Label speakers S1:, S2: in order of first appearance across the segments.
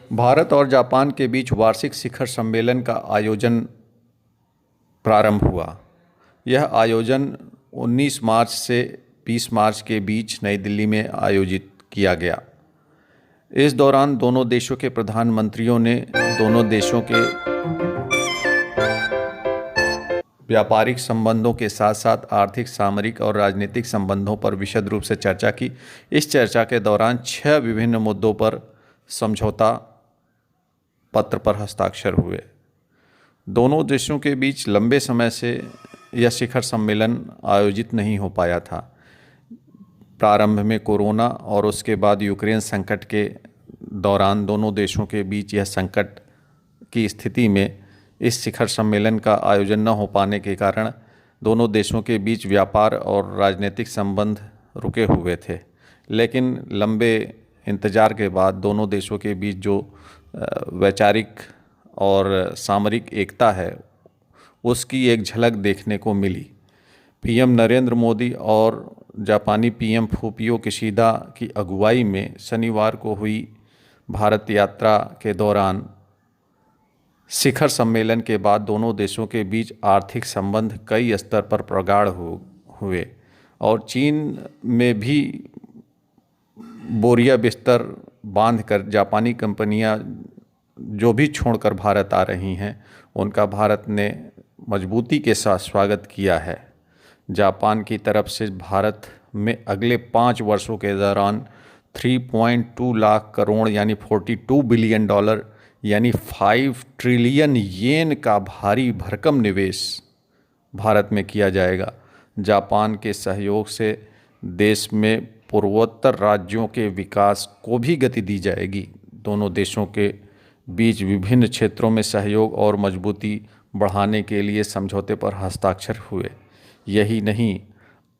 S1: भारत और जापान के बीच वार्षिक शिखर सम्मेलन का आयोजन प्रारंभ हुआ। यह आयोजन 19 मार्च से 20 मार्च के बीच नई दिल्ली में आयोजित किया गया। इस दौरान दोनों देशों के प्रधानमंत्रियों ने दोनों देशों के व्यापारिक संबंधों के साथ साथ आर्थिक, सामरिक और राजनीतिक संबंधों पर विशद रूप से चर्चा की। इस चर्चा के दौरान 6 विभिन्न मुद्दों पर समझौता पत्र पर हस्ताक्षर हुए। दोनों देशों के बीच लंबे समय से यह शिखर सम्मेलन आयोजित नहीं हो पाया था। प्रारंभ में कोरोना और उसके बाद यूक्रेन संकट के दौरान दोनों देशों के बीच यह संकट की स्थिति में इस शिखर सम्मेलन का आयोजन न हो पाने के कारण दोनों देशों के बीच व्यापार और राजनीतिक संबंध रुके हुए थे। लेकिन लंबे इंतजार के बाद दोनों देशों के बीच जो वैचारिक और सामरिक एकता है उसकी एक झलक देखने को मिली। पीएम नरेंद्र मोदी और जापानी पीएम फुमियो किशिदा की अगुवाई में शनिवार को हुई भारत यात्रा के दौरान शिखर सम्मेलन के बाद दोनों देशों के बीच आर्थिक संबंध कई स्तर पर प्रगाढ़ हुए और चीन में भी बोरिया बिस्तर बांधकर जापानी कंपनियां जो भी छोड़कर भारत आ रही हैं उनका भारत ने मजबूती के साथ स्वागत किया है। जापान की तरफ से भारत में अगले 5 वर्षों के दौरान 3.2 लाख करोड़ यानी $42 बिलियन यानी 5 ट्रिलियन येन का भारी भरकम निवेश भारत में किया जाएगा। जापान के सहयोग से देश में पूर्वोत्तर राज्यों के विकास को भी गति दी जाएगी। दोनों देशों के बीच विभिन्न क्षेत्रों में सहयोग और मजबूती बढ़ाने के लिए समझौते पर हस्ताक्षर हुए। यही नहीं,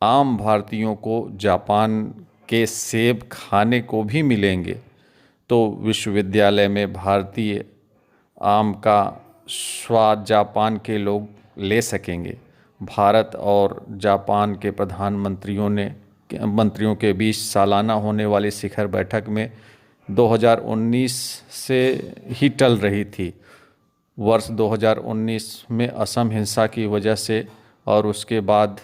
S1: आम भारतीयों को जापान के सेब खाने को भी मिलेंगे, तो विश्वविद्यालय में भारतीय आम का स्वाद जापान के लोग ले सकेंगे। भारत और जापान के मंत्रियों के बीच सालाना होने वाली शिखर बैठक में 2019 से ही टल रही थी। वर्ष 2019 में असम हिंसा की वजह से और उसके बाद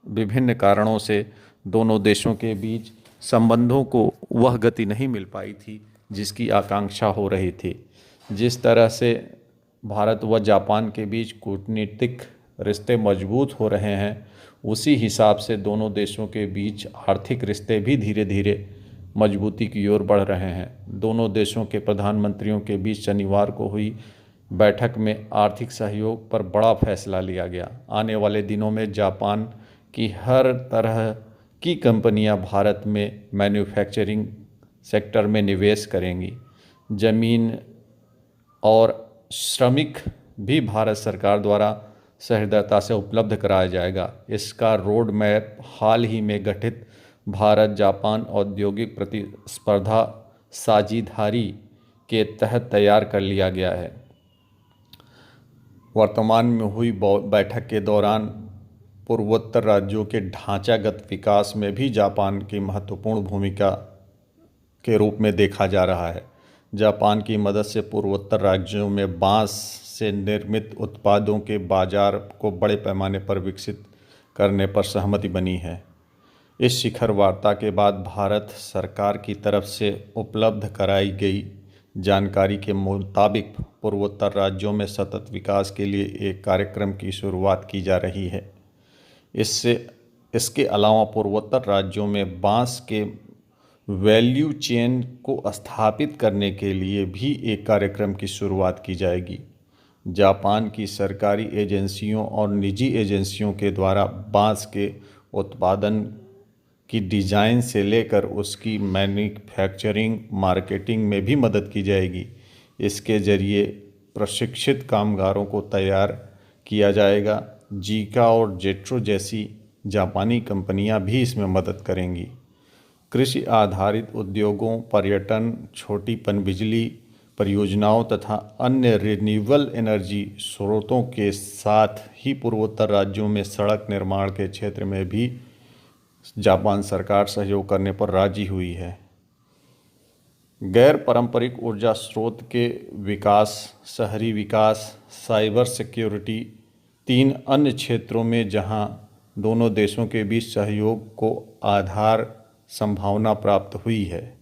S1: विभिन्न कारणों से दोनों देशों के बीच संबंधों को वह गति नहीं मिल पाई थी जिसकी आकांक्षा हो रही थी। जिस तरह से भारत व जापान के बीच कूटनीतिक रिश्ते मजबूत हो रहे हैं, उसी हिसाब से दोनों देशों के बीच आर्थिक रिश्ते भी धीरे धीरे मजबूती की ओर बढ़ रहे हैं। दोनों देशों के प्रधानमंत्रियों के बीच शनिवार को हुई बैठक में आर्थिक सहयोग पर बड़ा फैसला लिया गया। आने वाले दिनों में जापान की हर तरह की कंपनियां भारत में मैन्युफैक्चरिंग सेक्टर में निवेश करेंगी। जमीन और श्रमिक भी भारत सरकार द्वारा सहृदयता से उपलब्ध कराया जाएगा। इसका रोड मैप हाल ही में गठित भारत जापान औद्योगिक प्रतिस्पर्धा साझेदारी के तहत तैयार कर लिया गया है। वर्तमान में हुई बैठक के दौरान पूर्वोत्तर राज्यों के ढांचागत विकास में भी जापान की महत्वपूर्ण भूमिका के रूप में देखा जा रहा है। जापान की मदद से पूर्वोत्तर राज्यों में बांस से निर्मित उत्पादों के बाजार को बड़े पैमाने पर विकसित करने पर सहमति बनी है। इस शिखर वार्ता के बाद भारत सरकार की तरफ से उपलब्ध कराई गई जानकारी के मुताबिक पूर्वोत्तर राज्यों में सतत विकास के लिए एक कार्यक्रम की शुरुआत की जा रही है। इसके अलावा पूर्वोत्तर राज्यों में बांस के वैल्यू चेन को स्थापित करने के लिए भी एक कार्यक्रम की शुरुआत की जाएगी। जापान की सरकारी एजेंसियों और निजी एजेंसियों के द्वारा बांस के उत्पादन की डिज़ाइन से लेकर उसकी मैन्युफैक्चरिंग, मार्केटिंग में भी मदद की जाएगी। इसके ज़रिए प्रशिक्षित कामगारों को तैयार किया जाएगा। जीका और जेट्रो जैसी जापानी कंपनियां भी इसमें मदद करेंगी। कृषि आधारित उद्योगों, पर्यटन, छोटी पनबिजली परियोजनाओं तथा अन्य रिन्यूएबल एनर्जी स्रोतों के साथ ही पूर्वोत्तर राज्यों में सड़क निर्माण के क्षेत्र में भी जापान सरकार सहयोग करने पर राजी हुई है। गैर पारंपरिक ऊर्जा स्रोत के विकास, शहरी विकास, साइबर सिक्योरिटी, 3 अन्य क्षेत्रों में जहां दोनों देशों के बीच सहयोग को आधार संभावना प्राप्त हुई है।